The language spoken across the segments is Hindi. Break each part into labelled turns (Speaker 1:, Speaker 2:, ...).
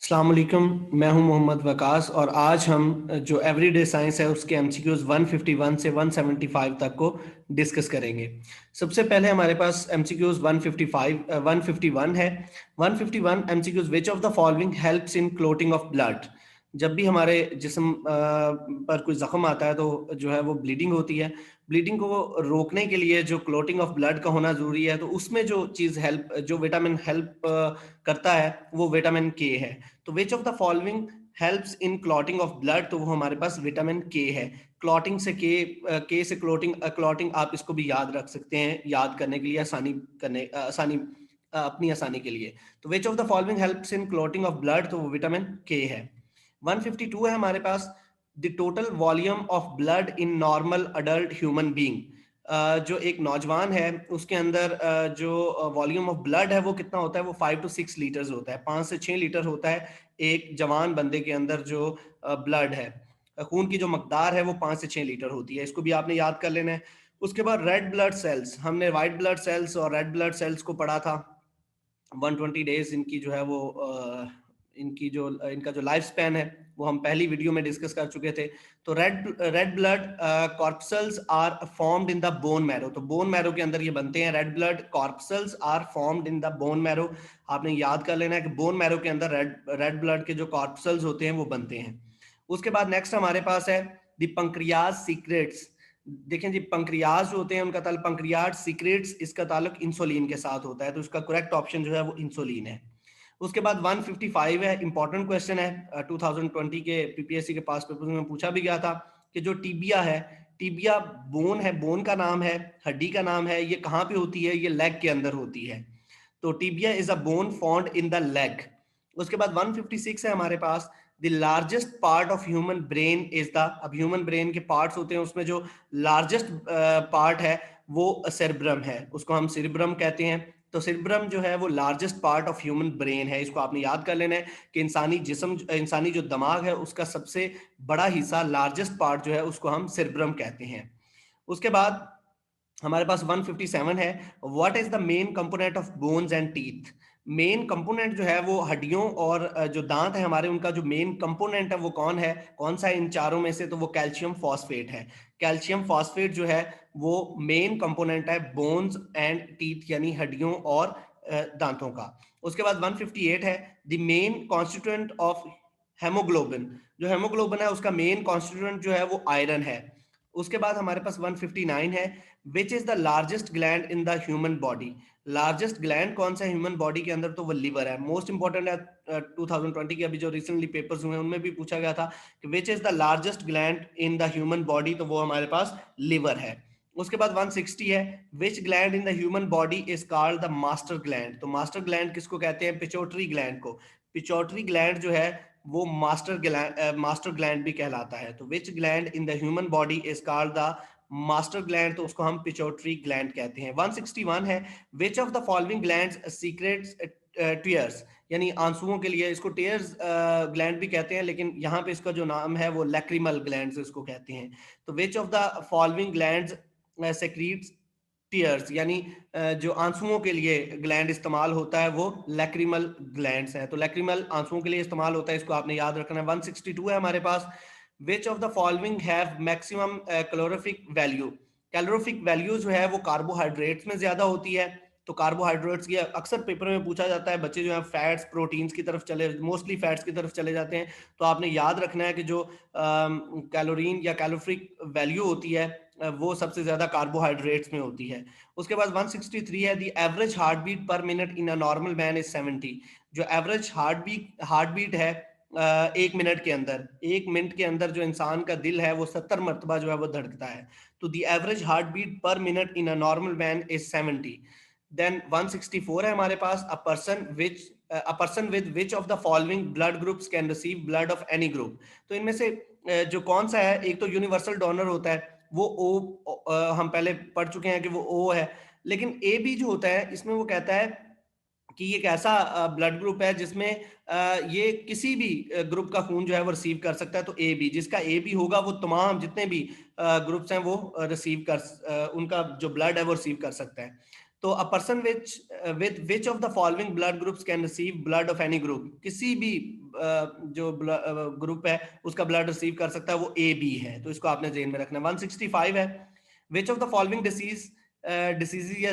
Speaker 1: अस्सलाम वालेकुम। मैं हूं मोहम्मद वकास और आज हम जो एवरीडे साइंस है उसके एमसीक्यूज 151 से 175 तक को डिस्कस करेंगे। सबसे पहले हमारे पास एमसीक्यूज 151 है। 151 MCQs, which of the following helps in clotting of blood. जब भी हमारे जिस्म पर कोई जख्म आता है तो जो है वो ब्लीडिंग होती है। ब्लीडिंग को रोकने के लिए जो क्लोटिंग ऑफ ब्लड का होना जरूरी है, तो उसमें जो चीज़ हेल्प, जो विटामिन हेल्प करता है वो विटामिन के है। तो which of the following helps in clotting of blood, तो वो हमारे पास विटामिन के है। क्लॉटिंग से के से क्लॉटिंग, क्लॉटिंग आप इसको भी याद रख सकते हैं, याद करने के लिए अपनी आसानी के लिए। तो which of the following helps in clotting of blood, तो वो विटामिन के है। 152 है हमारे पास, the total volume of blood in normal adult human being. जो एक नौजवान है उसके अंदर जो वॉल्यूम ऑफ ब्लड है वो कितना होता है, वो 5 to 6 लीटर्स होता है, 5 से 6 लीटर होता है एक जवान बंदे के अंदर जो ब्लड है, खून की जो मकदार है वो 5 से 6 लीटर होती है। इसको भी आपने याद कर लेना है। उसके बाद रेड ब्लड सेल्स, हमने वाइट ब्लड सेल्स और रेड ब्लड सेल्स को पढ़ा था। 120 डेज इनकी जो है वो इनका जो लाइफ स्पैन है वो हम पहली वीडियो में डिस्कस कर चुके थे। तो red blood corpuscles are formed in the bone marrow, तो बोन मैरो के अंदर ये बनते हैं। Red blood corpuscles are formed in the bone marrow. आपने याद कर लेना है कि बोन मैरो के अंदर रेड ब्लड के जो कॉर्पसल्स होते हैं वो बनते हैं। उसके बाद नेक्स्ट हमारे पास है द पंक्रियाज सीक्रेट्स। देखें जी, पंक्रियाज जो होते हैं उनका ताल्लुक, पंक्रियाज सीक्रेट्स, इसका ताल्लुक इंसुलिन के साथ होता है, तो इसका करेक्ट ऑप्शन जो है वो इंसुलिन है। उसके बाद 155 है, इंपॉर्टेंट क्वेश्चन है, 2020 के पीपीएससी के पास पेपर में पूछा भी गया था कि जो टीबिया है, टीबिया बोन है, बोन का नाम है, हड्डी का नाम है, ये कहाँ पे होती है, ये लेग के अंदर होती है। तो tibia is a bone found in the leg. उसके बाद 156 है हमारे पास, the largest part of human brain is the. अब ह्यूमन ब्रेन के पार्ट्स होते हैं, उसमें जो लार्जेस्ट पार्ट है वो सेरेब्रम है, उसको हम सेरेब्रम कहते हैं। तो सेरेब्रम जो है वो largest part of human brain है। इसको आपने याद कर लेना है कि इंसानी जो दिमाग है उसका सबसे बड़ा हिस्सा, लार्जेस्ट पार्ट जो है उसको हम सेरेब्रम कहते हैं। उसके बाद हमारे पास 157 है, what is the main component of bones and teeth. Main component जो है वो हड्डियों और जो दांत है हमारे, उनका जो मेन कंपोनेंट है वो कौन सा है इन चारों में से, तो वो कैल्शियम फॉस्फेट है। कैल्शियम फॉस्फेट जो है वो मेन कंपोनेंट है बोन्स एंड टीथ, यानी हड्डियों और दांतों का। उसके बाद 158 है, the main constituent of haemoglobin. जो हेमोग्लोबिन है उसका मेन कॉन्स्टिट्यूएंट जो है वो आयरन है। उसके बाद हमारे पास 159 है, which is the largest gland in the human body. Largest gland कौन सा है ह्यूमन बॉडी के अंदर, तो वो लिवर है। मोस्ट इंपॉर्टेंट है, 2020 के अभी जो रिसेंटली पेपर्स हुए हैं उनमें भी पूछा गया था कि which is the largest gland in the human body, तो वो हमारे पास लिवर है। उसके बाद 160 है, विच gland in the human body is called the master gland. तो मास्टर ग्लैंड किसको कहते हैं, पिट्यूटरी ग्लैंड को। पिट्यूटरी ग्लैंड जो है वो मास्टर ग्लैंड भी कहलाता है। तो विच gland in the human body is called the master gland, तो उसको हम पिट्यूटरी ग्लैंड कहते हैं। 161 है, विच of the following glands secrets tears, यानी आंसुओं के लिए, इसको टीयर्स ग्लैंड भी कहते हैं, लेकिन यहाँ पे इसका जो नाम है वो लैक्रिमल ग्लैंड्स इसको कहते हैं। तो which of the following glands secretes tears, यानी जो आंसुओं के लिए ग्लैंड इस्तेमाल होता है वो लैक्रिमल ग्लैंड्स हैं। तो लैक्रिमल आंसुओं के लिए इस्तेमाल होता है, इसको आपने याद रखना है। 162 है हमारे पास, which of the following have maximum calorific value. Calorific value जो है वो कार्बोहाइड्रेट्स में ज्यादा होती है। तो कार्बोहाइड्रेट्स की अक्सर पेपर में पूछा जाता है, बच्चे जो है फैट्स प्रोटीन्स की तरफ मोस्टली फैट्स की तरफ चले जाते हैं। तो आपने याद रखना है कि जो कैलोरीन या कैलोरीफिक वैल्यू होती है वो सबसे ज्यादा कार्बोहाइड्रेट्स में होती है। उसके बाद 163 है, the average heart beat per minute in a normal man is 70। जो एवरेज हार्ट बीट है एक मिनट के अंदर, एक मिनट के अंदर जो इंसान का दिल है वो 70 मरतबा जो है वो धड़कता है। तो the average heart beat per minute in a normal man is 70। Then 164 है हमारे पास, a person with which of the following blood groups can receive blood of any group। तो इनमें से जो कौन सा है, एक तो यूनिवर्सल डोनर होता है वो ओ, हम पहले पढ़ चुके हैं कि वो ओ है। लेकिन ए बी जो होता है इसमें वो कहता है कि ये एक ऐसा ब्लड ग्रुप है जिसमें ये किसी भी ग्रुप का खून जो है वो रिसीव कर सकता है। तो ए बी, जिसका ए बी होगा वो तमाम जितने भी ग्रुप्स हैं वो उनका जो ब्लड है वो रिसीव कर सकता है। तो a person which which of the following blood groups can receive blood of any group, किसी भी जो ग्रुप है उसका ब्लड रिसीव कर सकता है, वो ए बी है, तो इसको आपने जेन में रखना है। 165 है, विच of the following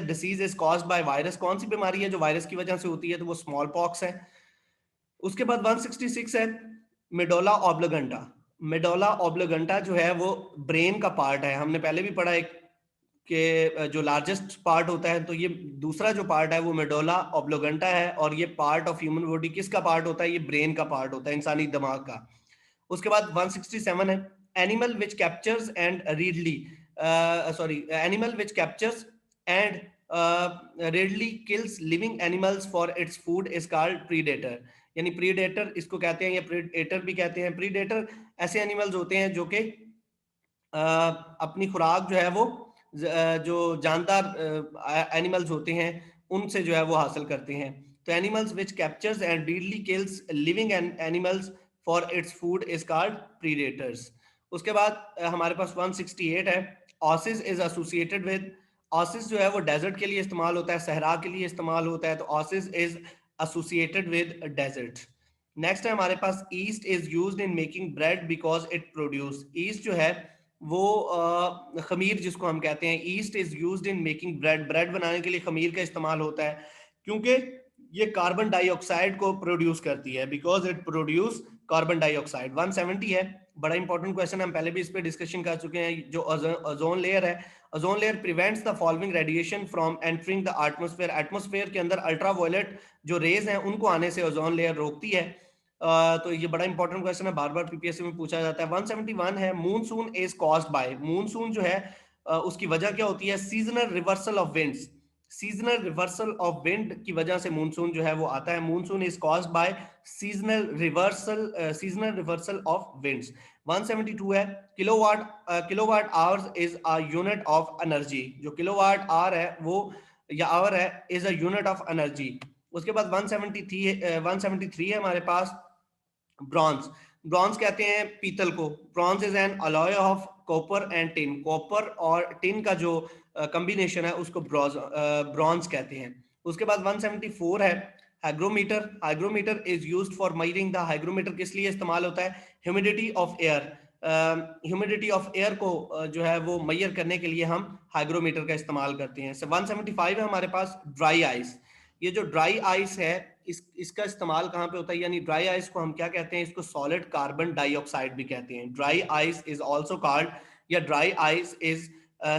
Speaker 1: disease is caused by virus, कौन सी बीमारी है जो वायरस की वजह से होती है, तो वो स्मॉल पॉक्स है। उसके बाद 166 है मेडोला ऑब्लिगेंटा। मेडोला ऑब्लिगेंटा जो है वो ब्रेन का पार्ट है, हमने पहले भी पढ़ा है कि जो लार्जेस्ट पार्ट होता है, तो ये दूसरा जो पार्ट है वो मेडोला ऑब्लिगेंटा है, और ये पार्ट ऑफ ह्यूमन बॉडी किसका पार्ट होता है, ये ब्रेन का पार्ट होता है, इंसानी दिमाग का। उसके बाद 167 है, animal which captures and readily animal which captures and readily kills living animals for its food is called predator, यानी प्रीडेटर इसको कहते हैं, या प्रीडेटर भी कहते हैं। प्रीडेटर ऐसे एनिमल्स होते हैं जो कि अपनी खुराक जो है वो जो जानदार एनिमल्स होते हैं उनसे जो है वो हासिल करते हैं। तो animals which captures and deadly kills living animals for its food is called predators. उसके बाद हमारे पास 168 है, oasis is associated with, oasis जो है वो डेजर्ट के लिए इस्तेमाल होता है, सहरा के लिए इस्तेमाल होता है, तो oasis is associated with desert. Next है हमारे पास yeast is used in making bread because it produce, yeast जो है वो खमीर जिसको हम कहते हैं, yeast is used in making bread, bread बनाने के लिए खमीर का इस्तेमाल होता है, क्योंकि ये कार्बन डाइऑक्साइड को प्रोड्यूस करती है, because it produce carbon dioxide. 170 है, बड़ा इंपॉर्टेंट क्वेश्चन, हम पहले भी इस पे डिस्कशन कर चुके हैं, जो ओजोन लेयर है, ozone layer prevents the following radiation from entering the atmosphere, atmosphere के अंदर अल्ट्रावायलेट जो रेज हैं उनको आने से ओजोन लेयर रोकती है। तो ये बड़ा इंपॉर्टेंट क्वेश्चन है, बार बार पीपीएससी में पूछा जाता है। 171 है, monsoon is caused by, monsoon जो है उसकी वजह क्या होती है, seasonal reversal of winds, seasonal reversal of wind की वजह से मूनसून जो है वो आता है, monsoon is caused by seasonal reversal of winds. 172 है, kilowatt hours is a unit of energy, जो किलोवाट आवर है वो या आवर है is a unit of energy. उसके बाद 173 है हमारे पास ब्रॉन्ज, ब्रॉन्ज कहते हैं पीतल को, bronze is an alloy of copper and tin, copper और टिन का जो कॉम्बिनेशन है उसको ब्रॉन्ज कहते हैं। उसके बाद 174 है hygrometer, hygrometer is used for measuring the, hygrometer किस लिए इस्तेमाल होता है, humidity of air, humidity of air को जो है वो मेजर करने के लिए हम हाइग्रोमीटर का इस्तेमाल करते हैं। 175 है हमारे पास ड्राई आइस, ये जो ड्राई आइस है इसका इस्तेमाल कहाँ पे होता है, यानी ड्राई आइस को हम क्या कहते हैं, इसको सॉलिड कार्बन डाइऑक्साइड भी कहते हैं, dry ice is also called, या dry ice is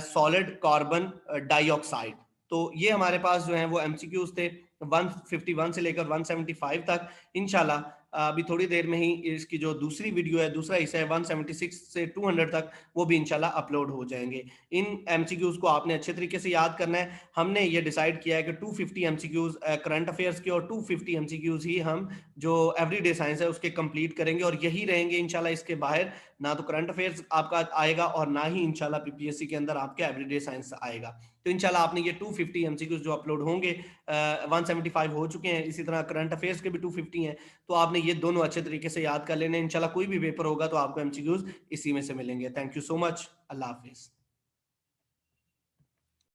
Speaker 1: solid carbon dioxide. तो ये हमारे पास जो है वो एमसीक्यूज थे 151 से लेकर 175 तक। इंशाल्लाह अभी थोड़ी देर में ही इसकी जो दूसरी वीडियो है, दूसरा हिस्सा है 176 से 200 तक, वो भी इंशाल्लाह अपलोड हो जाएंगे। इन एमसीक्यूज को आपने अच्छे तरीके से याद करना है। हमने ये डिसाइड किया है कि 250 एमसीक्यूज करंट अफेयर्स के और 250 एमसीक्यूज ही हम जो एवरीडे साइंस है उसके कंप्लीट करेंगे, और यही रहेंगे इंशाल्लाह। इसके बाहर ना तो करंट अफेयर्स आपका आएगा और ना ही इंशाल्लाह पीपीएससी के अंदर आपके एवरीडे साइंस आएगा। तो इंशाल्लाह आपने ये 250 एमसीक्यूज जो अपलोड होंगे, 175 हो चुके हैं, इसी तरह करंट अफेयर्स के भी 250 हैं, तो आपने ये दोनों अच्छे तरीके से याद कर लेने। इंशाल्लाह कोई भी पेपर होगा तो आपको एमसीक्यूज इसी में से मिलेंगे। Thank you so much, Allah Hafiz.